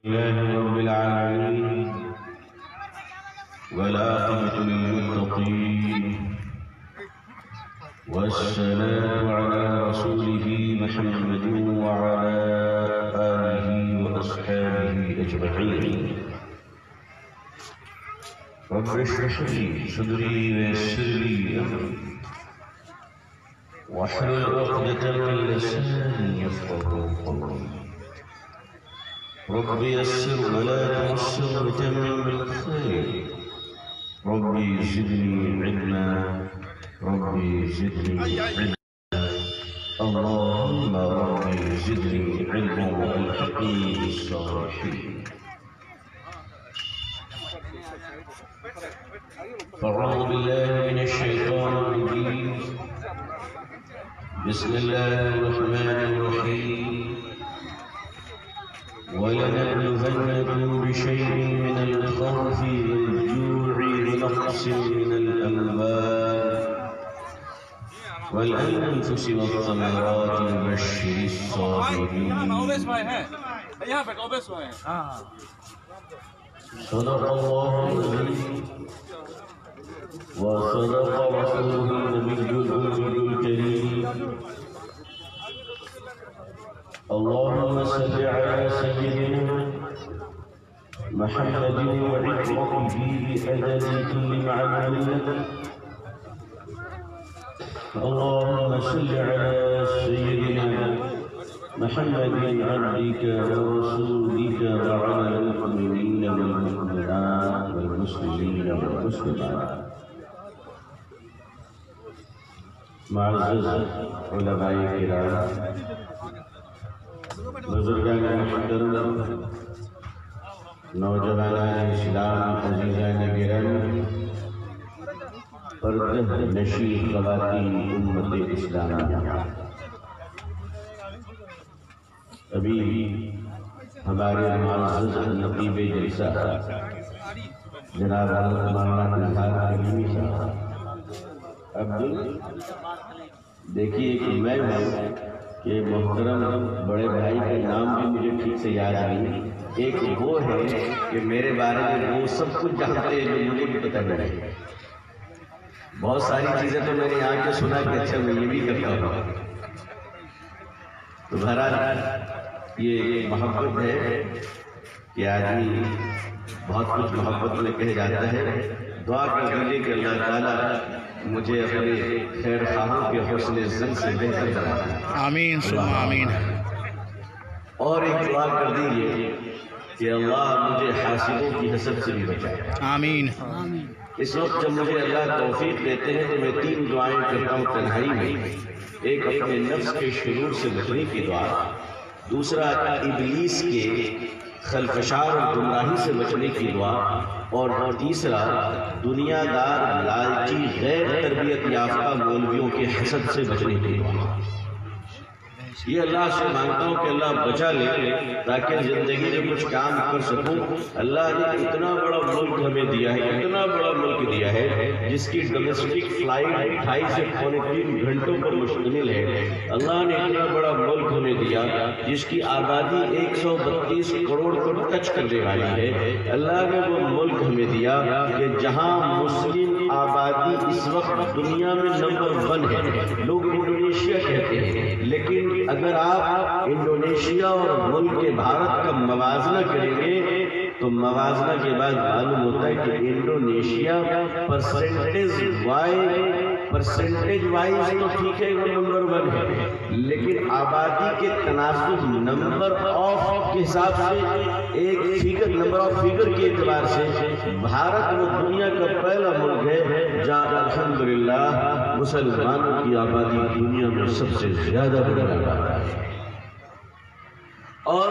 لله رب العالمين والعاقبة للمتقين والسلام على رسوله محمد وعلى آله وأصحابه أجمعين. رب اشرح لي صدري ويسر لي أمري واحلل عقدة من لساني يفقهوا قولي. رب يسر ولا تعسر وتمم بالخير. ربي زدني علما ربي زدني علما اللهم ربي زدني علما والحقني بالصالحين. فاعوذ بالله من الشيطان الرجيم. بسم الله الرحمن الرحيم. ولنبلونكم بشيء من الخوف والجوع ونقص من الأموال والأنفس والثمرات وبشر الصابرين. صدق الله العظيم وصدق رسوله النبي الأمي الكريم. اللهم صل على سيدنا محمد وعترته بأدب كل معلوم. اللهم صل على سيدنا محمد عبدك ورسولك وعلى المؤمنين والمؤمنات والمسلمين والمسلمات. معزز علماء کرام، بزرگان محترم، نوجوانان اسلام، عزیزان گرامی، پردہ نشین خواتین امت اسلامیہ، ابھی ہمارے معزز نقیب جلسہ جناب حضرت مولانا اظہار کریمی صاحب، اب دیکھیے کہ میں کہ محترم بڑے بھائی کا نام بھی مجھے ٹھیک سے یاد نہیں. ایک وہ ہے کہ میرے بارے میں وہ سب کچھ جانتے ہیں جو مجھے بھی پتہ نہیں. بہت ساری چیزیں تو میں نے یہاں کے سنا کہ اچھا میں یہ بھی کرتا ہوں. تو بہرحال یہ محبت ہے کہ آدمی بہت کچھ محبت میں کہہ جاتا ہے. دعا کر دیجیے کہ اللہ تعالیٰ مجھے اپنے خیر خواہوں کے حسن زن سے بہتر بنائے. آمین ثم آمین. اور ایک دعا کر دیجیے کہ اللہ مجھے حاسدوں کی حسد سے بھی بچائے. آمین. اس وقت جب مجھے اللہ توفیق دیتے ہیں تو میں 3 دعائیں کرتا ہوں تنہائی میں. ایک اپنے نفس کے شرور سے بچنے کی دعا، دوسرا ابلیس کے خلفشار اور گمراہی سے بچنے کی دعا، اور تیسرا دنیا دار لالچی غیر تربیت یافتہ مولویوں کے حسد سے بچنے کی دعا. یہ اللہ سے مانگتا ہوں کہ اللہ بچا لے تاکہ زندگی میں کچھ کام کر سکوں. اللہ نے اتنا بڑا ملک ہمیں دیا ہے، اتنا بڑا ملک دیا ہے جس کی ڈومیسٹک فلائٹ 2.5 سے 3 گھنٹوں پر مشتمل ہے. اللہ نے اتنا بڑا ملک ہمیں دیا جس کی آبادی 132 کروڑ کو ٹچ کرنے والی ہے. اللہ نے وہ ملک ہمیں دیا کہ جہاں مسلم آبادی اس وقت دنیا میں نمبر 1 ہے. لوگ انڈونیشیا کہتے ہیں، لیکن اگر آپ انڈونیشیا اور ملک بھارت کا موازنہ کریں گے تو موازنہ کے بعد معلوم ہوتا ہے کہ انڈونیشیا پرسنٹیج وائز تو ٹھیک ہے وہ نمبر 1 ہے، لیکن آبادی کے تناسب نمبر آف کے حساب سے ایک فگر نمبر آف فگر کے اعتبار سے بھارت وہ دنیا کا پہلا ملک ہے جہاں الحمدللہ مسلمانوں کی آبادی دنیا میں سب سے زیادہ بڑھ رہا ہے. اور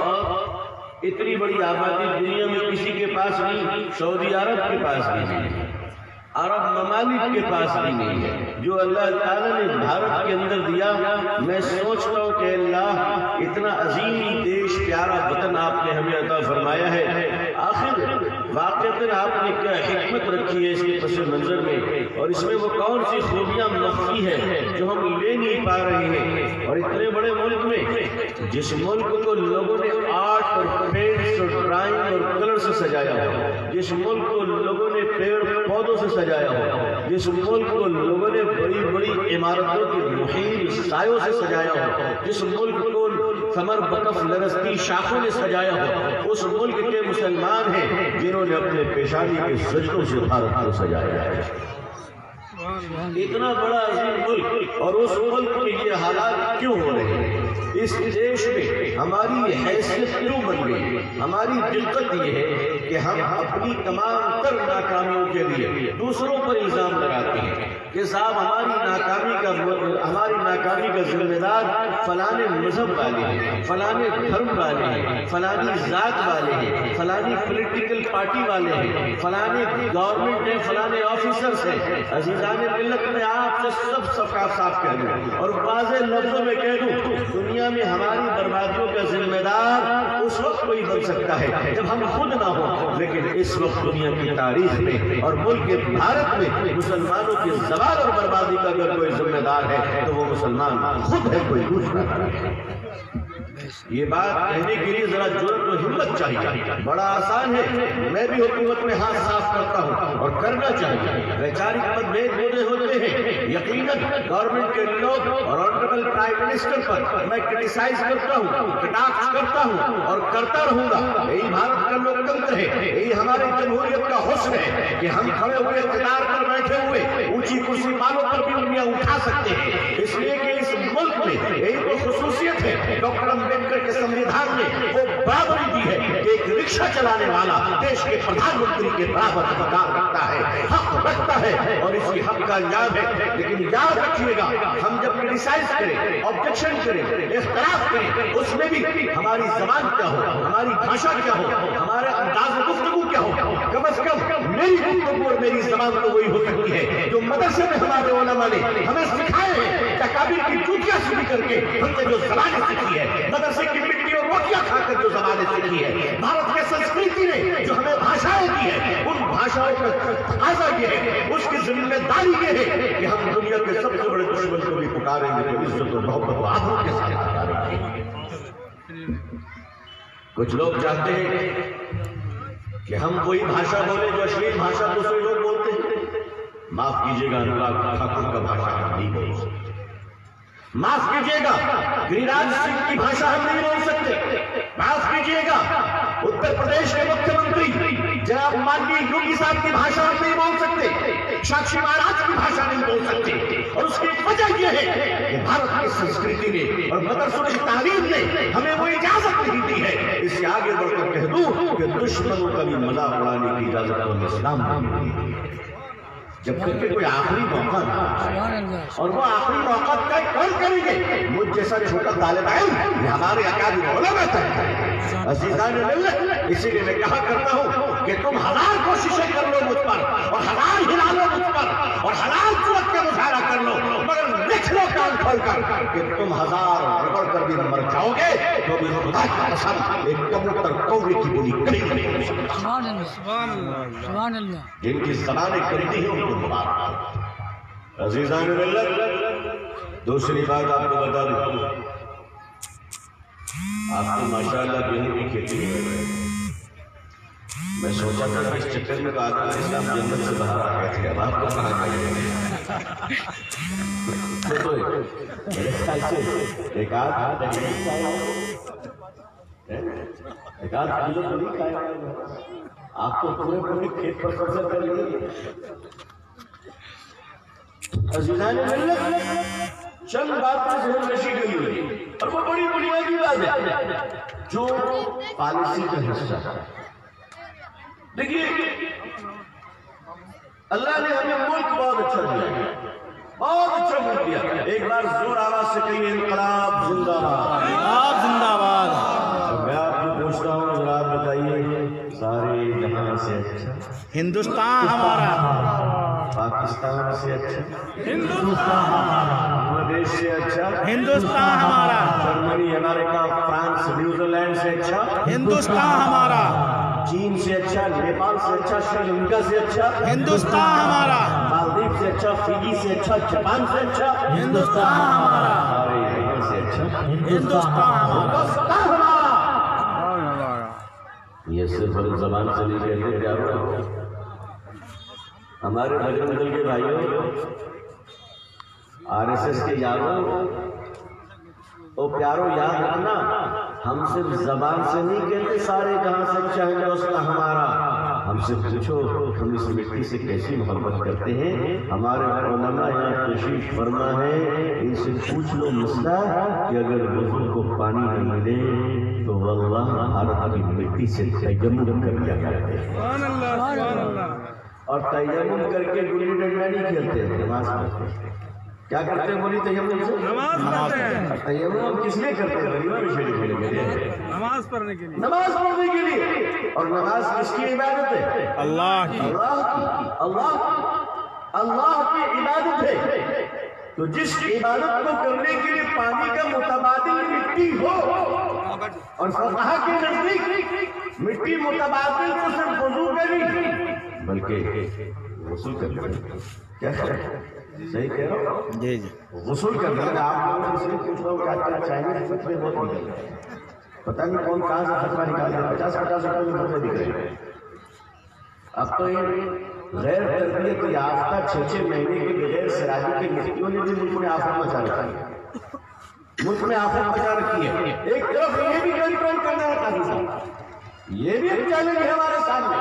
اتنی بڑی آبادی دنیا میں کسی کے پاس نہیں. سعودی عرب کے پاس بھی نہیں ہے، عرب ممالک کے پاس بھی نہیں ہے. جو اللہ تعالیٰ نے بھارت کے اندر دیا، میں سوچتا ہوں کہ اللہ اتنا عظیم دیش، پیارا وطن آپ نے ہمیں عطا فرمایا ہے. آخر واقعتاً آپ نے کیا حکمت رکھی ہے اس کے پس منظر میں، اور اس میں وہ کون سی خوبیاں مخفی ہیں جو ہم لے نہیں پا رہے ہیں۔ اور اتنے بڑے ملک میں، جس ملک کو لوگوں نے آرٹ اور پینٹس اور ڈرائنگ اور کلر سے سجایا ہو، جس ملک کو لوگوں نے پیڑ پودوں سے سجایا ہو، جس ملک کو لوگوں نے بڑی بڑی عمارتوں کی محیط سایوں سے سجایا ہو، جس ملک کو ثمر بکف لرزتی شاخوں نے سجایا ہو، اس ملک کے مسلمان ہیں جنہوں نے اپنے پیشانی کے سجدوں سے بھارت کو سجایا ہے۔ اتنا بڑا عظیم ملک، اور اس ملک کے یہ حالات کیوں ہو رہے ہیں؟ اس دیش میں ہماری حیثیت کیوں بن گئی؟ ہماری دقت یہ ہے کہ ہم اپنی تمام تر ناکامیوں کے لیے دوسروں پر الزام لگاتے ہیں کہ صاحب ہماری ناکامی کا ذمہ دار فلانے مذہب والے ہیں، فلانے دھرم والے ہیں، فلانی ذات والے ہیں، فلانی پولیٹیکل پارٹی والے ہیں، فلانے گورنمنٹ ہیں، فلانے آفیسرز ہیں۔ عزیزان ملت، میں آپ سے سب صاف کہہ دوں اور واضح لفظوں میں کہہ دوں، دنیا میں ہماری بربادیوں کا ذمہ دار اس وقت کوئی بن سکتا ہے جب ہم خود نہ ہوں، لیکن اس وقت دنیا کی تاریخ میں اور ملک بھارت میں مسلمانوں کی زوال اور بربادی کا اگر کوئی ذمہ دار ہے تو وہ مسلمان خود ہے، کوئی دوسرا نہیں۔ یہ بات کہنے کے لیے ذرا جرأت و ہمت چاہیے، بڑا آسان ہے، میں بھی حکومت میں ہاتھ صاف کرتا ہوں اور کرنا چاہیے، ویچارک متبھید ہوتے ہیں، یقیناً گورنمنٹ کے لوگ اور آنریبل پرائم منسٹر پر میں کرٹیسائز کرتا ہوں، کٹاخ کرتا ہوں اور کرتا رہوں گا۔ یہی بھارت کا لوکتنتر ہے، یہی ہماری جمہوریت کا حسن ہے کہ ہم کھڑے ہوئے اقتدار پر بیٹھے ہوئے اونچی کرسی والوں پر بھی انگلیاں اٹھا سکتے ہیں، اس لیے کہ اس ملک میں یہی تو خصوصیت ہے۔ ڈاکٹر امبیڈکر کے سمویدھان نے وہ برابری دی ہے کہ ایک رکشہ چلانے والا دیش کے پردھان منتری کے برابر ادھیکار رکھتا ہے، حق رکھتا ہے، اور اس کی حق کا انجام ہے۔ لیکن یاد رکھیے گا، ہم جب کرٹیسائز کریں، آبجیکشن کریں، اختلاف کریں، اس میں بھی ہماری زبان کیا ہو، ہماری بھاشا کیا ہو، ہمارا انداز گفتگو کیا ہو، کم از کم میری گفتگو اور میری زبان تو وہی ہو سکتی ہے جو مدرسے میں ہمارے علماء نے ہمیں سکھائے ہیں، تکابر کی چوٹیاں سیدھی کر کے ہم نے جو زبانیں سیکھی ہے، مدرسے کی مٹی اور روٹیاں کھا کر جو زبانیں سیکھی ہے، بھارت کے سنسکرتی نے جو ہمیں بھاشائیں دی ہے، ان بھاشاؤں کا تقاضا یہ ہے، اس کی ذمہ داری یہ ہے کہ ہم دنیا کے سب سے بڑے دشمن کو بھی پکاریں گے تو عزت و محبت و آبرو کے ساتھ پکاریں گے۔ کچھ لوگ چاہتے ہیں کہ ہم کوئی بھاشا بولیں جو اشلیل بھاشا دوسرے لوگ بولتے ہیں۔ معاف کیجیے گا، انوراگ ٹھاکر کا بھاشا ہم نہیں بول سکتے، معاف کیجیے گا، گریراج سنگھ کی بھاشا ہم نہیں بول سکتے، معاف کیجیے گا، اتر پردیش کے مکھیہ منتری جناب مانوی یوگی صاحب کی بھاشا ہم نہیں بول سکتے، ساکشی مہاراج کی بھاشا نہیں بول سکتے، اور اس کی وجہ یہ ہے کہ بھارت کی سنسکرتی نے اور مدرسوں کی تعلیم نے ہمیں وہ اجازت نہیں دی ہے۔ اس سے آگے بڑھ کر کہہ دوں کہ دشمنوں کا بھی مذاق اڑانے کی اجازت ہمیں اسلام نہیں دی ہے، جب تک کہ کوئی آخری موقع نہ، اور وہ آخری موقع طے کون کریں گے؟ مجھ جیسا چھوٹا طالب علم، یہ ہمارے اکابر علماء طے کریں گے۔ عزیزان ملت، اسی لیے میں کہا کرتا ہوں کہ تم ہزار کوششیں کر لو مجھ پر، اور ہزار ہلا لو مجھ پر، اور ہزار قوت کا مظاہرہ کر لو، مگر لکھ لو کان کھول کر کہ تم ہزار رگڑ کر بھی مر جاؤ گے تو بھی خدا کی قسم ایک کبوتر کوڑے کی بولی کبھی نہیں ہو سکتا۔ سبحان اللہ۔ جن کی زبانیں کرتی ہیں ان کو مبارک۔ عزیزان ملت، دوسری بات آپ کو بتا دوں، آپ کو ماشاءاللہ گیہوں کی کھیتی کر رہے ہیں، میں سوچا تھا کہ اس چکر میں کہا کہ اسلام جنت سے باہر آ گئے تھے، اب آپ کو کہاں گئے ہیں؟ میرے خیال سے ایک آدھ کلو تو نہیں کھایا، آپ کو پورے پورے کھیت پر قبضہ کر لیے۔ عزیزان ملت، چند باتیں ذہن نشی گئی ہوئی اور وہ بڑی بنیادی بات ہے جو پالیسی کا حصہ ہے۔ دیکھیے، اللہ نے ہمیں ملک بہت اچھا دیا، بہت اچھا ملک دیا۔ ایک بار زور آواز سے کہیے انقلاب زندہ باد، انقلاب زندہ باد۔ میں آپ کو پوچھتا ہوں، ذرا آپ بتائیے، سارے جہاں سے اچھا ہندوستان ہمارا، پاکستان سے اچھا ہندوستان ہمارا، بنگلہ دیش سے اچھا ہندوستان ہمارا، جرمنی، امریکہ، فرانس، نیوزی لینڈ سے اچھا ہندوستان ہمارا، چین چین سے اچھا، نیپال سے اچھا، شری لنکا سے اچھا ہندوستان ہمارا، مالدیپ سے اچھا، فجی سے اچھا، جاپان سے اچھا ہندوستان ہمارا، ہمارے یہاں سے اچھا ہندوستان ہمارا، یہ صرف زبان سے نہیں کہتے پیارو، ہمارے بجرنگ دل کے بھائیوں، RSS کے یاروں، او پیارو یاد رکھنا، ہم صرف زبان سے نہیں کہتے سارے کہاں سے اچھا ہے دوستا ہمارا، ہم سے پوچھو ہم اس مٹی سے کیسی محبت کرتے ہیں۔ ہمارے علماء یہاں تشریف فرما ہے، ان سے پوچھ لو مسئلہ کہ اگر وضو کو پانی نہ ملے تو واللہ بھارت کی مٹی سے تیمم کر لیا کرتے ہیں، اور تیمم کر کے گلی ڈنڈا نہیں کھیلتے ہیں، نماز پڑھتے ہیں۔ کیا کرتے ہیں بولی تیمم سے؟ نماز پڑھتے ہیں۔ تیمم کس لیے کرتے ہیں؟ نماز پڑھنے کے لیے، نماز پڑھنے کے لیے، اور نماز کس کی عبادت ہے؟ اللہ کی، اللہ کی عبادت ہے۔ تو جس عبادت کو کرنے کے لیے پانی کا متبادل مٹی ہو، اور فقہا کے نزدیک مٹی متبادل تو صرف وضو کا نہیں بلکہ غسل کرنا ہے۔ کیا صحیح کہہ رہا ہوں؟ جی جی، غسل کرنا ہے۔ آپ لوگوں سے پوچھ رہا ہوں کیا کیا چاہیے، فتوے بہت نکل رہے ہیں، پتہ نہیں کون کہاں سے فتویٰ نکال رہے ہیں، 50 روپے میں فتوے دکھ رہے ہیں۔ اب تو یہ غیر تربیت یافتہ 6 مہینے کے بغیر سراجی کے مفتیوں نے بھی ملک میں آفت مچا رکھی ہے، ملک میں آفت مچا رکھی ہے۔ ایک طرف یہ بھی کنٹرول کرنا ہے قاضی صاحب، یہ بھی ایک چیلنج ہے ہمارے سامنے،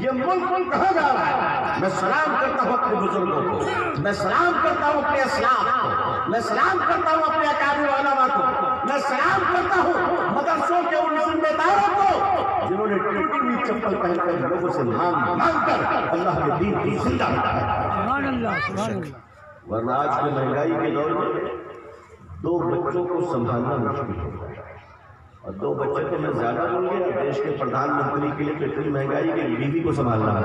یہ ملک کہاں جا رہا ہے؟ میں سلام کرتا ہوں اپنے بزرگوں کو، میں سلام کرتا ہوں اپنے اسلاف کو، میں سلام کرتا ہوں اپنے اکابر علماء کو، میں سلام کرتا ہوں مدرسوں کے ان ذمہ داروں کو جنہوں نے ٹوٹی ہوئی چپل پہن کر لوگوں سے مانگ کر اللہ کے دین کی زندہ رکھا ہے۔ ورنہ آج کی مہنگائی کے دور میں 2 بچوں کو سنبھالنا مشکل ہوتا ہے، اور 2 بچے تو میں زیادہ بول گیا، دیش کے پردھان منتری کے لیے اتنی مہنگائی کہ بیوی کو سنبھالنا ہے،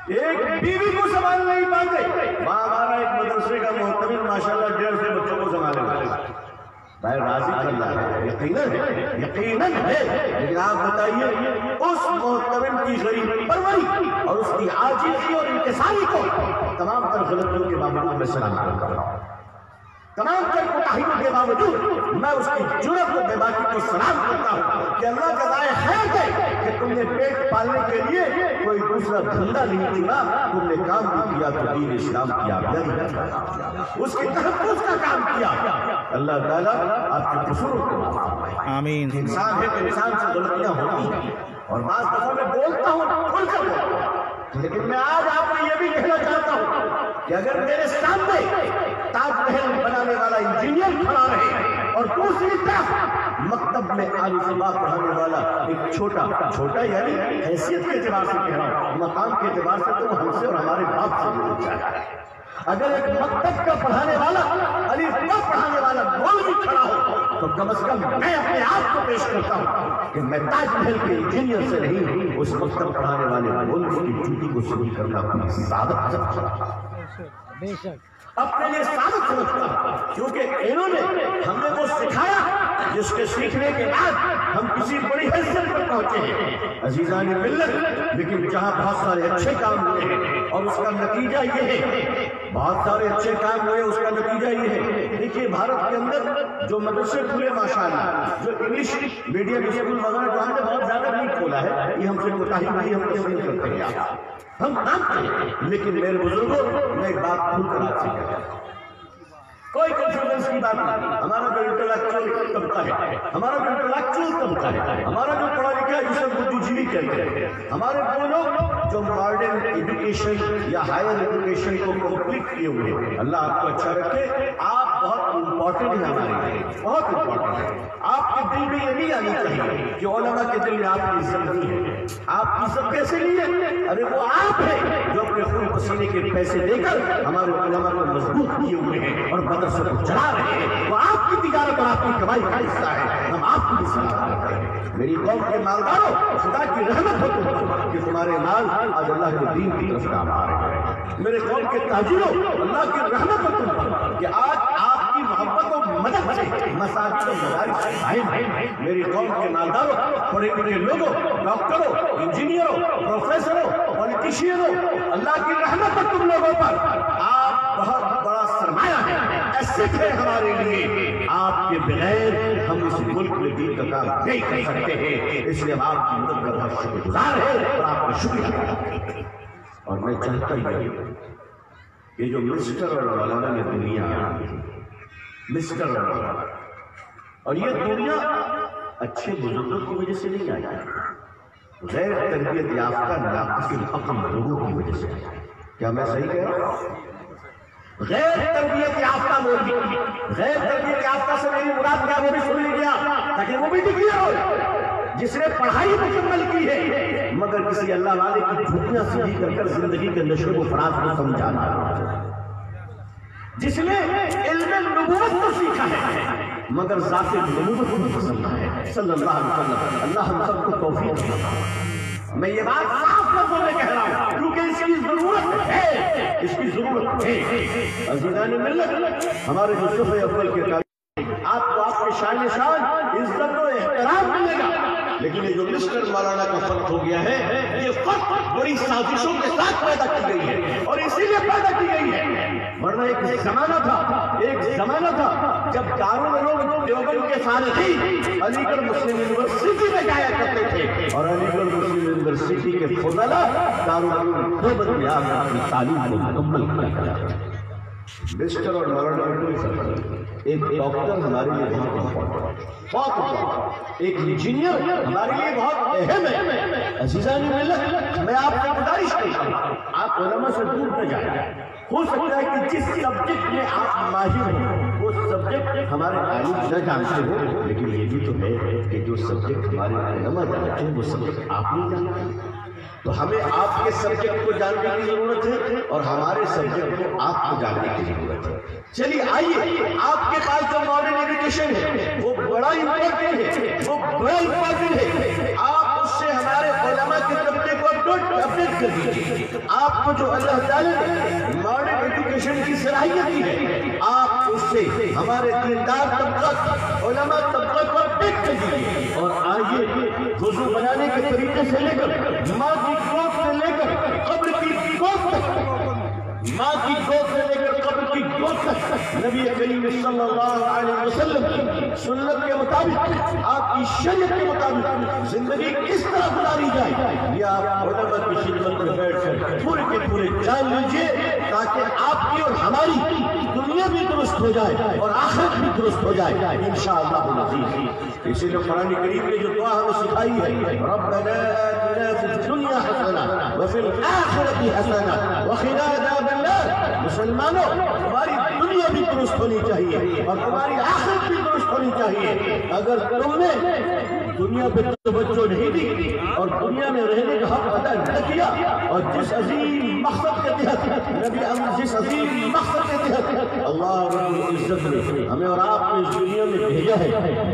ایک بیوی کو سنبھال نہیں پاتے۔ ماں ہمارا ایک مدرسے کا محتمل ماشاءاللہ 150 بچوں کو سنبھالے گا، بھائی راضی کرنا ہے، یقیناً ہے، لیکن آپ بتائیے اس محتمل کی غریب پروری اور اس کی عاجزی اور انکساری کو تمام تر غلطیوں کے باوجود میں سلام کرتا ہوں، تمام تر کوتاہیوں کے باوجود میں اس کی جرأت و بے باکی کو سلام کرتا ہوں کہ اللہ جزائے خیر دے کہ تم نے پیٹ پالنے کے لیے کوئی دوسرا دھندا نہیں چنا، تم نے کام بھی کیا تو دین اسلام کی آبیاری کا، اس کی تحفظ کا کام کیا۔ اللہ تعالیٰ آپ کے قصوروں کو معاف فرمائے۔ آمین۔ انسان ہے تو انسان سے غلطیاں ہوتی ہیں، اور بعض دفعہ میں بولتا ہوں کھل کر بولتا ہوں، لیکن میں آج آپ کو یہ بھی کہنا چاہتا ہوں کہ اگر میرے سامنے تاج محل بنانے والا انجینئر کھڑا رہے اور دوسری طرف مکتب میں عالی سبا پڑھانے والا ایک چھوٹا یعنی حیثیت کے اعتبار سے کہہ رہا ہوں، مقام کے اعتبار سے تو ہم سے اور ہمارے باپ سے بھی اونچا ہے، اگر ایک مکتب کا پڑھانے والا الف با پڑھانے والا مولوی کھڑا ہو تو کم از کم میں اپنے آپ کو پیش کرتا ہوں کہ میں تاج محل کے انجینئر سے نہیں، اس مکتب پڑھانے والے مولوی کی ڈیوٹی کو شروع کرنا اپنی سعادت سمجھتا ہوں، اپنے لیے سعادت سمجھتا ہوں، کیونکہ انہوں نے ہم نے وہ سکھایا جس کے سیکھنے کے بعد ہم کسی بڑی حیثیت پر پہنچے ہیں عزیزان ملت۔ لیکن جہاں بہت سارے اچھے کام ہوئے ہیں اور اس کا نتیجہ یہ ہے، بہت سارے اچھے کام ہوئے اس کا نتیجہ یہ ہے، دیکھیے بھارت کے اندر جو مدرسے کھلے ماشاءاللہ، جو انگلش میڈیم اسکول وغیرہ جو ہم نے بہت زیادہ نہیں کھولا ہے، یہ ہم سے کوتاہی نہیں، ہم تسلیم کرتے ہیں، ہم مانتے ہیں، لیکن میرے بزرگوں میں ایک بات کھل کر آپ سے کہتا ہوں، کوئی کنفیڈنس کی بات نہیں، ہمارا جو انٹلیکچوئل طبقہ ہے، ہمارا جو انٹلیکچوئل طبقہ ہے، ہمارا جو پڑھا لکھا ہے جسے بدوجیوی کہتے ہیں، ہمارے وہ لوگ جو ماڈرن ایجوکیشن یا ہائر ایجوکیشن کو کمپلیٹ کیے ہوئے ہیں، اللہ آپ کو اچھا رکھے، آپ بہت امپورٹنٹ ہیں ہمارے لیے، بہت امپورٹنٹ ہے۔ آپ کے دل میں یہ نہیں آنی چاہیے کہ علماء کے دل میں آپ کی عزت نہیں ہے، آپ کی عزت کیسے نہیں ہے؟ ارے وہ آپ ہیں جو اپنے خون پسینے کے پیسے دے کر ہمارے علماء کو مضبوط کیے ہوئے ہیں اور مدرسے کو چلا رہے ہیں، وہ آپ کی تجارت اور آپ کی کمائی کا حصہ ہے، ہم آپ کی بھی سلام کرتے ہیں۔ میری قوم کے مالداروں، خدا کی رحمت ہو تم کہ تمہارے مال آج اللہ کے دین کی طرف کام آ رہے ہیں۔ میرے قوم کے تاجروں، اللہ کی رحمت ہو تم پر کہ آج آپ کی محبت و مدد سے مساجد و مدارس قائم ہیں۔ میری قوم کے مالداروں، پڑھے لکھے لوگوں، ڈاکٹروں، انجینئروں، پروفیسروں، پولیٹیشینوں، اللہ کی رحمت ہے تم لوگوں پر، آپ بہت بڑا سرمایہ ہے، ایسے تھے ہمارے لیے، آپ کے بغیر ہم اس ملک میں دین کا کام نہیں کر سکتے ہیں، اس لیے آپ کی مدد کا بہت شکر گزار ہے اور آپ کا شکریہ ادا کرتے ہیں۔ اور میں چاہتا ہی کہ جو مسٹر اور مولانا نے دنیا مسٹر اور مولانا، اور یہ دنیا اچھے بزرگوں کی وجہ سے نہیں آئی، غیر تربیت یافتہ ناقص العقل لوگوں کی وجہ سے آئی۔ کیا میں صحیح کہہ رہا ہوں؟ غیر تربیت یافتہ لوگ، غیر تربیت یافتہ سے میری مراد کیا وہ بھی سن لیا تاکہ وہ بھی ڈگری ہو، جس نے پڑھائی مکمل کی ہے مگر کسی اللہ والے کی جھوٹیاں سیدھی کر کر زندگی کے نشو و فراز کو سمجھانا، جس نے علم نبوت کو سیکھا ہے مگر ذات نبوت کو بھی سمجھا ہے، صلی اللہ علیہ وسلم۔ اللہ ہم سب کو توفیق دے۔ میں یہ بات صاف لفظوں میں کہہ رہا ہوں کیونکہ اس کی ضرورت ہے، اس کی ضرورت ہے۔ عزیزان ملت، ہمارے جو صفحہ اول کے آپ کو آپ کے شان شان عزت و احترام ملے گا، لیکن یہ جو مسٹر مولانا کا فرق ہو گیا ہے، یہ فرق بڑی سازشوں کے ساتھ پیدا کی گئی ہے اور اسی لیے پیدا کی گئی ہے، ورنہ ایک زمانہ تھا جب دارالعلوم دیوبند کے فارغین علی گڑھ مسلم یونیورسٹی میں جایا کرتے تھے اور علی گڑھ مسلم یونیورسٹی کے فضلاء دارالعلوم دیوبند میں آ کر اپنی تعلیم کو مکمل کیا کرتے تھے۔ مسٹر اور مولانا ایک ڈاکٹر ہمارے لیے بہت ایک انجینئر ہمارے لیے بہت اہم ہے۔ عزیزان ملت، میں آپ سے گزارش کرتا ہوں آپ علماء سے دور نہ جائیں۔ ہو سکتا ہے کہ جس سبجیکٹ میں آپ ماہر ہوں وہ سبجیکٹ ہمارے عالم نہ جانتے ہو، لیکن یہ بھی تو ہے کہ جو سبجیکٹ ہمارے علماء جانتے ہیں وہ سبجیکٹ آپ نہیں جانتے، تو ہمیں آپ کے سبجیکٹ کو جاننے کی ضرورت ہے اور ہمارے سبجیکٹ کو آپ کو جاننے کی ضرورت ہے۔ چلیے آئیے، آپ کے پاس جو ماڈرن ایجوکیشن ہے وہ بڑا امپورٹنٹ ہے، آپ اس سے ہمارے علماء کے طبقے کو اپڈیٹ کر دیجیے۔ آپ کو جو اللہ تعالیٰ نے ماڈرن ایجوکیشن کی صلاحیت دی ہے، آپ اس سے ہمارے دیندار طبقہ علماء طبقہ کو اپڈیٹ کر دیجیے، اور آئیے وضو بنانے کے طریقے سے لے کر ماں کی گود سے لے کر قبر کی گود تک، ماں کی گود سے لے کر قبر کی گود تک نبی کریم صلی اللہ علیہ وسلم کی سنت کے مطابق، آپ کی شریعت کے مطابق زندگی کس طرح گزاری جائے، یہ آپ علماء کی خدمت میں بیٹھ کر پورے کے پورے جان لیجیے تاکہ آپ کی اور ہماری دنیا بھی درست ہو جائے اور آخرت بھی درست ہو جائے انشاءاللہ العزیز۔ اسی لیے قرآن کریم نے جو دعا ہمیں سکھائی ہے، ربنا آتنا فی الدنیا حسنہ وفی الآخرۃ حسنہ وقنا عذاب النار۔ مسلمانوں، تمہاری دنیا بھی درست ہونی چاہیے اور تمہاری آخرت بھی درست ہونی چاہیے۔ اگر تم نے دنیا پہ توجہ نہیں دی اور دنیا میں رہنے کا حق ادا نہ کیا اور جس عظیم مقصد کے تحت اللہ رب العزت نے ہمیں اور آپ کو اس دنیا میں بھیجا ہے،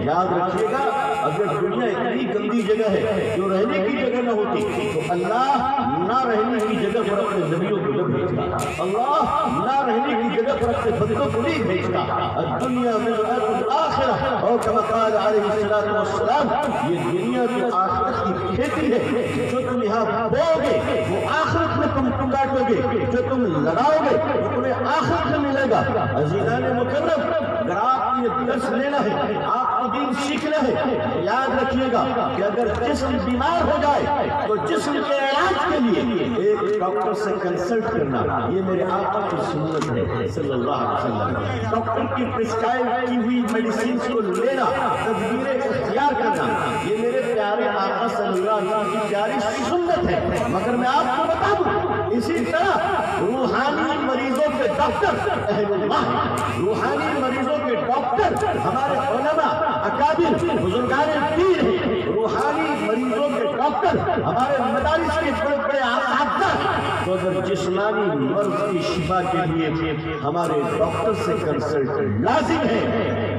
یاد رکھیے گا اگر دنیا اتنی گندی جگہ ہے جو رہنے کی جگہ نہ ہوتی تو اللہ نہ رہنے کی جگہ پر اپنے نبیوں کو نہ بھیجتا، اللہ نہ رہنے کی جگہ پر اپنے بندوں کو نہیں بھیجتا۔ الدنیا مزرعۃ الآخرہ، اور کما قال علیہ الصلوۃ والسلام، یہ دنیا کی آخرت کی کھیتی ہے، جو تم یہاں بو گے وہ آخرت میں تم کاٹو گے، جو تم لگاؤ گے وہ تمہیں آخرت میں ملے گا۔ عزیزان مکرم، اگر آپ کو یہ درس لینا ہے، آپ کو دین سیکھنا ہے، یاد رکھیے گا کہ اگر جسم بیمار ہو جائے تو جسم کے علاج کے لیے ایک ڈاکٹر سے کنسلٹ کرنا، یہ میرے آقا کی سنت ہے صلی اللہ علیہ وسلم۔ ڈاکٹر کی پرسکرائب کی ہوئی میڈیسینز کو لینا، تدبیر اختیار کرنا، یہ میرے پیارے آقا صلی اللہ علیہ وسلم کی پیاری سنت ہے۔ مگر میں آپ کو بتا دوں، اسی طرح روحانی مریضوں کے ڈاکٹر اہل اللہ ہیں، روحانی مریضوں کے ڈاکٹر ہمارے علماء اکابر بزرگان دین ہیں، روحانی مریضوں کے ڈاکٹر ہمارے مدارس کے بڑے بڑے اساتذہ۔ تو اگر جسمانی مرض کی شفا کے لیے ہمارے ڈاکٹر سے کنسلٹ لازم ہے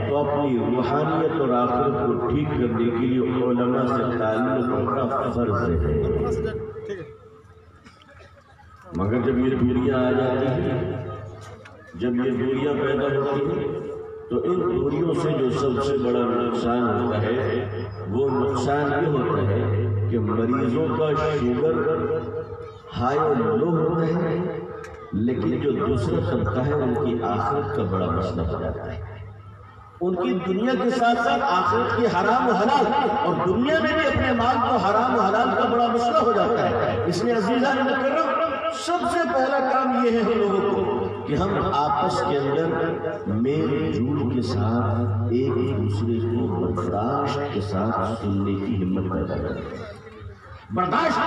تو اپنی روحانیت اور آخرت کو ٹھیک کرنے کے لیے علماء سے تعلق رکھنا فرض ہے۔ مگر جب یہ دوریاں آ جاتی ہیں، جب یہ دوریاں پیدا ہوتی ہیں تو ان دوریوں سے جو سب سے بڑا نقصان ہوتا ہے وہ نقصان یہ ہوتا ہے کہ مریضوں کا شوگر ہائی اور لو ہوتا ہے، لیکن جو دوسرا طبقہ ہے ان کی آخرت کا بڑا مسئلہ ہو جاتا ہے۔ ان کی دنیا کے ساتھ ساتھ آخرت کی حرام و حلال اور دنیا میں بھی اپنے مال کو حرام و حلال کا بڑا مسئلہ ہو جاتا ہے۔ اس لیے عزیزان مکرم سب سے پہلا کام یہ ہے ہم لوگوں کو کہ ہم آپس کے اندر میل جول کے ساتھ ایک دوسرے کو برداشت کے ساتھ سننے کی ہمت پیدا کریں۔ برداشت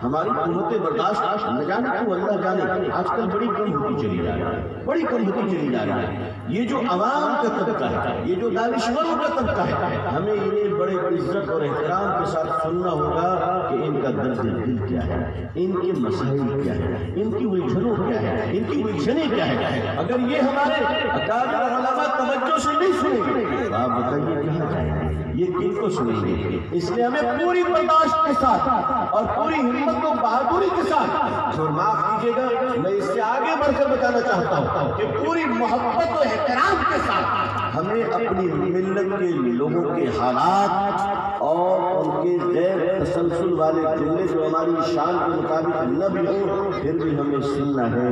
ہماری قوت برداشت نہ جانے کو اللہ جانے آج کل بڑی کم ہوتی چلی جا رہی ہے، بڑی کم ہوتی چلی جا رہی ہے۔ یہ جو عوام کا طبقہ ہے، یہ جو دانشوروں کا طبقہ ہے، ہمیں انہیں بڑے عزت اور احترام کے ساتھ سننا ہوگا کہ ان کا درد دل کیا ہے، ان کے مسائل کیا ہے، ان کی الجھنوں کیا ہے، ان کی الجھنیں کیا ہے۔ اگر یہ ہمارے اکابر علماء توجہ سے نہیں سنیں گے تو آپ بتائیے کہاں جائیں گے، یہ کن کو سنیں گے؟ اس لیے ہمیں پوری برداشت کے ساتھ اور پوری ہمت و بہادری کے ساتھ، اور معاف کیجیے گا میں اس سے آگے بڑھ کر بتانا چاہتا ہوں کہ پوری محبت و احترام کے ساتھ ہمیں اپنی ملت کے لوگوں کے حالات اور ان کے غیر تسلسل والے جملے جو ہماری شان کے مطابق نہ بھی ہو پھر بھی ہمیں سننا ہے،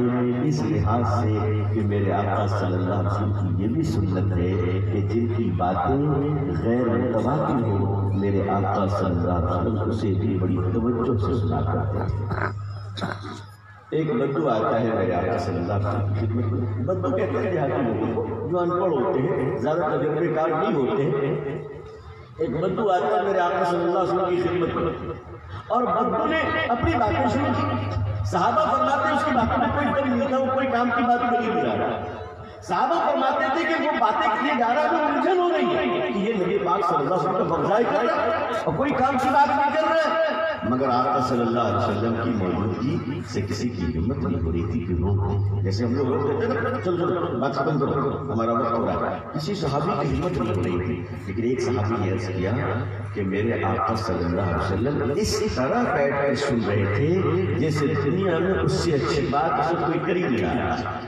اس لحاظ سے کہ میرے آقا صلی اللہ علیہ وسلم کی یہ بھی سنت ہے کہ جن کی باتیں غیر متواتر ہو میرے آقا صلی اللہ علیہ وسلم اسے بھی بڑی توجہ سے سنا کرتے ہیں۔ ایک بدو آتا ہے میرے آقا صلی اللہ علیہ وسلم کی خدمت میں، بدو کہتے ہیں دیہاتی لوگوں کو جو ان پڑھ ہوتے ہیں، زیادہ تجربے کار نہیں ہوتے ہیں۔ ایک بدو آتا ہے میرے آقا صلی اللہ علیہ وسلم کی خدمت میں اور بدو نے اپنی باتیں شروع کی۔ صحابہ فرماتے ہیں اس کی باتوں میں کوئی دم نہیں تھا، وہ کوئی کام کی بات نہیں کر رہا۔ صحابہ فرماتے تھے کہ وہ باتیں کیے جا رہا ہے وہ الجھن ہو رہی ہے کہ یہ نبی پاک صلی اللہ علیہ وسلم کا بغضائی کر رہا ہے اور کوئی کام کی بات نہیں کر رہا ہے، مگر آقا صلی اللہ علیہ وسلم کی موجودگی سے کسی کی ہمت نہیں ہو رہی تھی کہ وہ جیسے ہم لوگ ہوتے تھے چل چل بات ختم کرو ہمارا وقت ہو رہا ہے، کسی صحابی کی ہمت نہیں ہو رہی تھی، لیکن ایک صحابی نے عرض کیا کہ میرے آقا صلی اللہ علیہ وسلم اس طرح بیٹھ کر سن رہے تھے جیسے دنیا میں اس سے اچھی بات اسے کوئی کر ہی نہیں رہا۔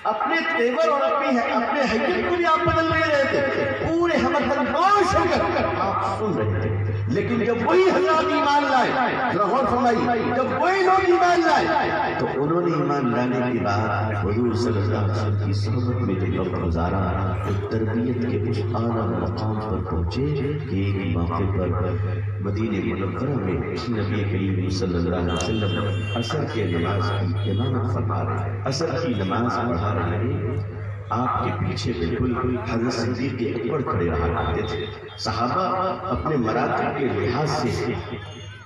اپنے تیور اور اپنے حیت کو بھی آپ بدل نہیں رہے تھے، پورے ہمت فرموش ہو کر آپ سن رہے تھے، لیکن جب وہی حضرات ایمان لائے، ذرا غور فرمائیے، جب وہی لوگ ایمان لائے تو انہوں نے ایمان لانے کے بعد حضور صلی اللہ علیہ وسلم کی صحبت میں جو وقت گزارا تو تربیت کے اس اعلیٰ مقام پر پہنچے کہ ایک موقع پر مدینہ منورہ میں نبی کریم صلی اللہ علیہ وسلم عصر کے نماز کی امامت فرما رہے، عصر کی نماز پڑھا رہے ہیں، آپ کے پیچھے بالکل حضرت صدیق اکبر کھڑے رہا کرتے تھے۔ صحابہ اپنے مراتب کے لحاظ سے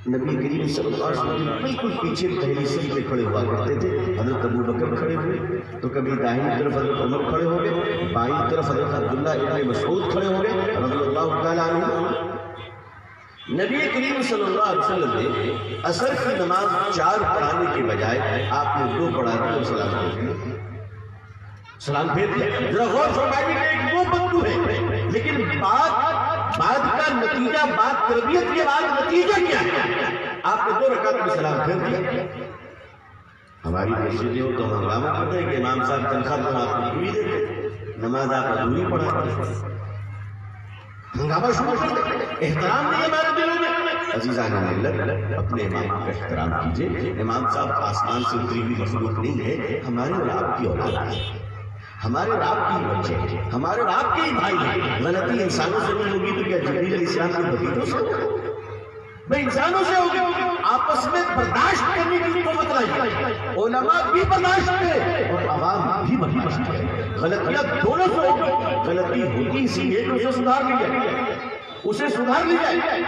نبی کریم صلی اللہ علیہ وسلم بالکل پیچھے پہلی صف میں کھڑے ہوا کرتے تھے۔ حضرت ابو بکر کھڑے ہوئے تو کبھی دائیں طرف حضرت عمر کھڑے ہو گئے، بائیں طرف حضرت عبداللہ ابن مسعود کھڑے ہو گئے رضی اللہ تعالیٰ عنہ۔ نبی کریم صلی اللہ علیہ وسلم نے عصر کی نماز 4 پڑھانے کے بجائے آپ نے 2 پڑھا دی اور سلام پھیر دیا، سلام پھیر دیا۔ ذرا غور فرمائیے کہ ایک وہ بدو ہے، لیکن بات کا نتیجہ، بات تربیت کے بعد نتیجہ کیا ہے؟ آپ نے 2 رکعت میں سلام پھیر دیا۔ ہماری مسجدیں ہو تو ہنگامہ کرتے ہیں کہ امام صاحب تنخواہ تو آپ کو پوری دیتے، نماز آپ ادھوری پڑھاتے، ہنگامہ شروع کرتے، احترام نہیں ہمارے دلوں میں۔ عزیزان ملت اپنے امام کا احترام کیجئے، امام صاحب آسمان سے اتری ہوئی مخلوق نہیں ہے، ہمارے اور آپ کی اولاد ہے، ہمارے اور آپ کی بچے ہیں، ہمارے اور آپ کے ہی بھائی ہیں۔ غلطی انسانوں سے نہیں ہوگی تو کیا جبریل علیہ السلام کے بھتیجوں سے ہوگی؟ بھئی انسانوں سے ہوگی۔ آپس میں برداشت کرنے کی قوت لائیے، علماء بھی برداشت کرے اور عوام بھی برداشت کرے۔ غلطیاں دونوں سے ہوگی، غلطی ہوگی اسی لیے کہ اسے سدھار لیا جائے، اسے سدھار لیا جائے۔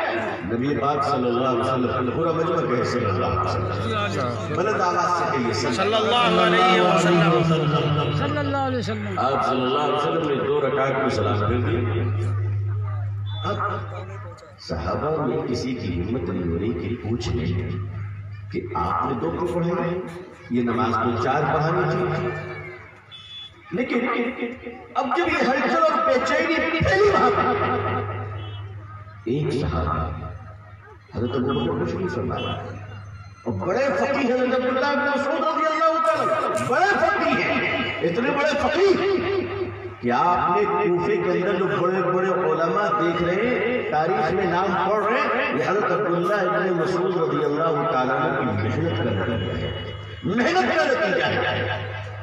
نبی پاک صلی اللہ علیہ وسلم پورا مجمع کہے صلی اللہ علیہ وسلم، بلند آواز سے کہیے صلی اللہ علیہ وسلم، صلی اللہ علیہ وسلم۔ آپ صلی اللہ علیہ وسلم نے 2 رکعت میں سلام پھیر دیا۔ اب صحابہ میں کسی کی ہمت نہیں ہو رہی کہ پوچھ لیں کہ آپ نے 2 کیوں پڑھائے، یہ نماز تو 4 پڑھانی تھی، لیکن اب جب یہ ہلچل اور بے چینی پھیلی وہاں پر ایک صحابہ حضرت ابو بکر کچھ نہیں فرمایا اور بڑے فقیہ حضرت عبداللہ بن مسعود رضی اللہ تعالیٰ بڑے فقیہ ہیں، اتنے بڑے فقیہ کہ آپ نے کوفے کے اندر جو بڑے بڑے علماء دیکھ رہے ہیں، تاریخ میں نام پڑھ رہے ہیں، یہ حضرت عبداللہ ابن مسعود رضی اللہ تعالیٰ عنہ کی محنت کا نتیجہ ہے، محنت کا نتیجہ ہے۔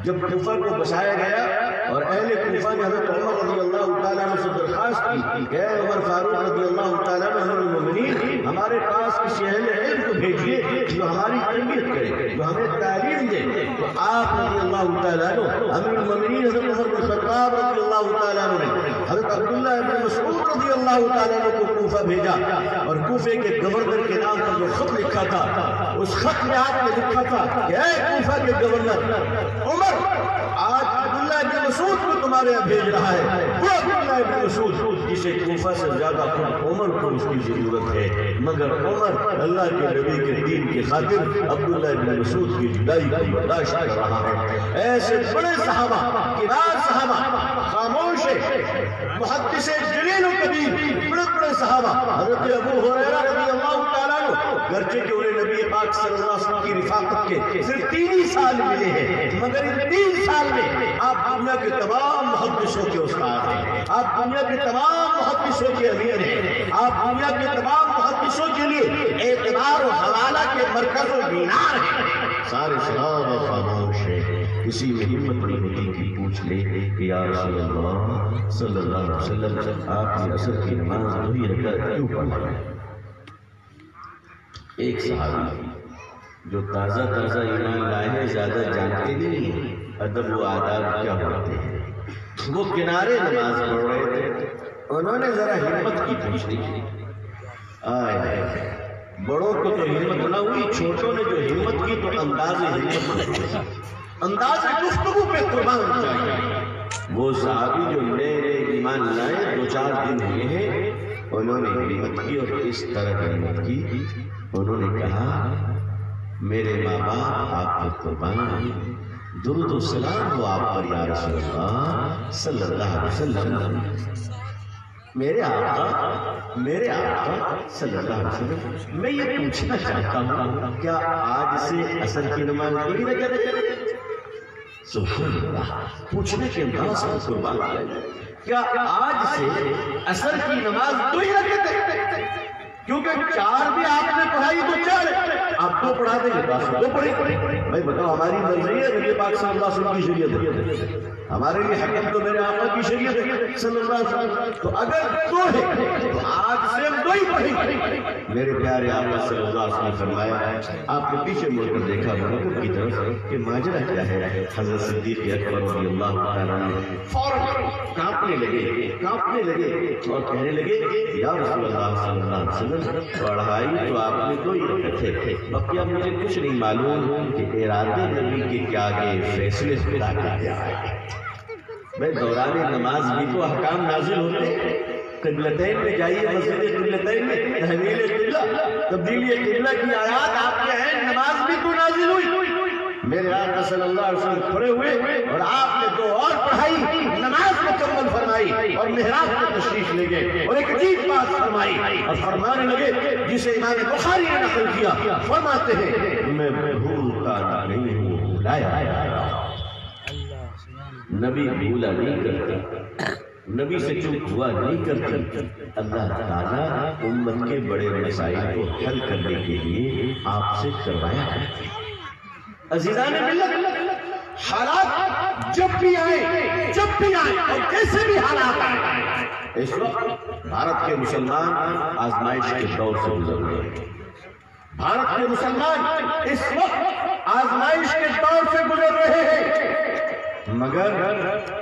جب کوفہ کو بسایا گیا اور اہل کوفہ نے حضرت عمر رضی اللہ تعالیٰ عنہ سے درخواست کی کہ اے عمر فاروق رضی اللہ تعالیٰ عنہ امیر المومنین، ہمارے پاس کسی اہل علم کو بھیجیے جو ہماری تربیت کرے، جو ہمیں تعلیم دے، تو آپ رضی اللہ تعالیٰ عنہ امیر المومنین حضرت عمر بن الخطاب رضی اللہ تعالیٰ عنہ نے حضرت عبداللہ ابن مسعود رضی اللہ تعالیٰ عنہ کو کوفہ بھیجا، اور کوفے کے گورنر کے نام پر جو خط لکھا تھا، اس خط میں آپ نے لکھا تھا کہ اے کوفہ کے گورنر عمر، آج عبداللہ ابن مسعود کو تمہارے یہاں بھیج رہا ہے، وہ عبداللہ ابن مسعود جسے کوفہ سے زیادہ عمر کو اس کی ضرورت ہے، مگر عمر اللہ کے نبی کے دین کی خاطر عبداللہ ابن مسعود کی جدائی کو برداشت کر رہا ہے۔ ایسے بڑے صحابہ، کبار صحابہ، خاموش محدث جلیل و کبیر، بڑے بڑے صحابہ، حضرت ابو ہریرہ رضی اللہ تعالیٰ عنہ، گرچہ کہ انہیں نبی پاک صلی اللہ علیہ وسلم کی رفاقت کے صرف 3 ہی سال ملے ہیں، مگر ان 3 سال میں آپ دنیا کے تمام محدثوں کے استاد ہیں، آپ دنیا کے تمام محدثوں کے امیر ہیں، آپ دنیا کے تمام محدثوں کے لیے اعتبار و حوالہ کے مرکز و مینار ہیں۔ سارے صحابہ خاموش ہیں، کسی میں ہمت نہیں ہوتی کہ پوچھ لے کہ یا رسول اللہ صلی اللہ علیہ وسلم، آپ نے عصر کی نماز 2 رکعت کیوں پڑھا؟ ایک صحابی جو تازہ تازہ ایمان لائے ہیں، زیادہ جانتے نہیں ادب و آداب کیا ہوتے ہیں، وہ کنارے نماز پڑھ رہے تھے، انہوں نے ذرا ہمت کی پوچھنے کی، آئے بڑوں کو تو ہمت نہ ہوئی، چھوٹوں نے جو ہمت کی تو انداز ہمت، انداز گفتگو پہ قربان چاہیے۔ وہ صحابی جو نئے ایمان لائے 2-4 دن ہوئے ہیں، انہوں نے ہمت کی، اور اس طرح ہمت کی، انہوں نے کہا میرے ماں باپ آپ پر قربان، درود و سلام ہو آپ پر یا رسول اللہ صلی اللہ علیہ وسلم، میرے آقا صلی اللہ علیہ وسلم، میں یہ پوچھنا چاہتا ہوں کیا آج سے عصر کی نماز 2 رکعت؟ سبحان اللہ، پوچھنے کے انداز پر قربان آئے، کیا آج سے عصر کی نماز 2 رکعت؟ کیونکہ 4 بھی آپ نے پڑھائی تو 4 آپ کو پڑھا دیں گے، 2 پڑھیں۔ بھائی بتاؤ، ہماری مرضی ہے نبی پاک صلی اللہ علیہ وسلم کی شریعت ہے، ہمارے لیے حکم تو میرے آقا کی شریعت ہے صلی اللہ علیہ وسلم، تو اگر 2 ہے تو آج سے ہم 2 ہی پڑھیں۔ میرے پیارے آقا صلی اللہ علیہ وسلم نے فرمایا، آپ نے پیچھے مڑ کر دیکھا برکت کی طرف کہ ماجرا کیا ہے، حضرت صدیق اکبر رضی اللہ تعالیٰ عنہ فوراً کانپنے لگے اور کہنے لگے یا رسول اللہ صلی اللہ علیہ وسلم، پڑھائی تو آپ نے 2 ہی رکھے تھے، باقی اب مجھے کچھ نہیں معلوم کہ ارادے نبی کے کیا آگے فیصلے خدا کے کیا ہے۔ بھائی دوران نماز بھی تو احکام نازل ہوتے، قبلتین میں جائیے، مسجد قبلتین میں تحویل قبلہ، تبدیلی قبلہ کی آیات آپ کے ہیں، نماز بھی تو نازل ہوئی۔ میرے آقا صلی اللہ علیہ وسلم کھڑے ہوئے اور آپ نے 2 اور پڑھائی، نماز مکمل فرمائی اور محراب میں تشریف لے گئے اور ایک عجیب بات فرمائی اور فرمانے لگے جسے امام بخاری نے نقل کیا، فرماتے ہیں میں بھولتا نہیں ہوں، بھلایا نبی بھولا نہیں کرتا، نبی سے چوک ہوا نہیں کرتا، اللہ تعالیٰ امت کے بڑے مسائل کو حل کرنے کے لیے آپ سے کروایا ہے۔ عزیزان ملت، حالات جب بھی آئے اور کیسے بھی حالات آئے، اس وقت بھارت کے مسلمان آزمائش کے دور سے گزر رہے ہیں، بھارت کے مسلمان اس وقت آزمائش کے دور سے گزر رہے ہیں، مگر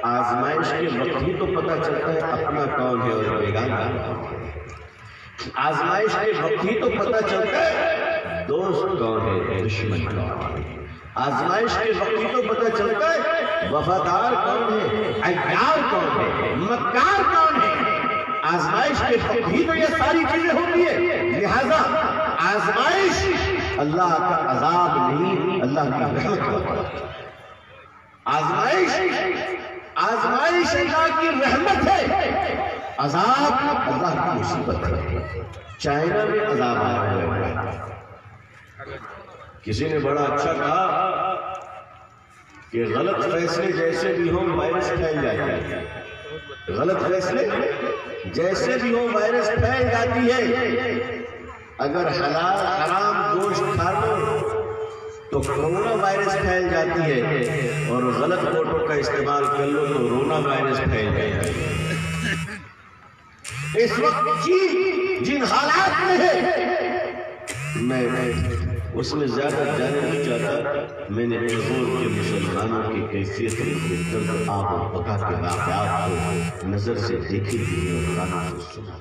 آزمائش کے وقت ہی تو پتہ چلتا ہے اپنا کون ہے اور بیگانہ کون ہے، آزمائش کے وقت ہی تو پتہ چلتا ہے دوست کون ہے دشمن کون ہے، آزمائش کے وقت ہی تو پتہ چلتا ہے وفادار کون ہے عیار کون ہے مکار کون ہے، آزمائش کے وقت ہی تو یہ ساری چیزیں ہوتی ہے، لہذا آزمائش اللہ کا عذاب نہیں، اللہ کی رحمت ہوتی ہے، آزمائش اللہ کی رحمت ہے، عذاب اللہ کی مصیبت ہے۔ چائنا میں عذاب آیا ہے، کسی نے بڑا اچھا کہا کہ غلط فیصلے جیسے بھی ہوں وائرس پھیل جاتا ہے، غلط فیصلے جیسے بھی ہو وائرس پھیل جاتی ہے. اگر حلال حرام گوشت کھا لو تو کرونا وائرس پھیل جاتی ہے، اور غلط ووٹوں کا استعمال کر لو تو رونا وائرس پھیل جاتا ہے. اس وقت جن حالات میں ہے میں اس میں زیادہ جانے نہیں چاہتا. میں نے لاہور کے مسلمانوں کی کیفیت کے درد آب و بقا کے واقعات کو نظر سے دیکھی بھی اور کانوں سے سنا.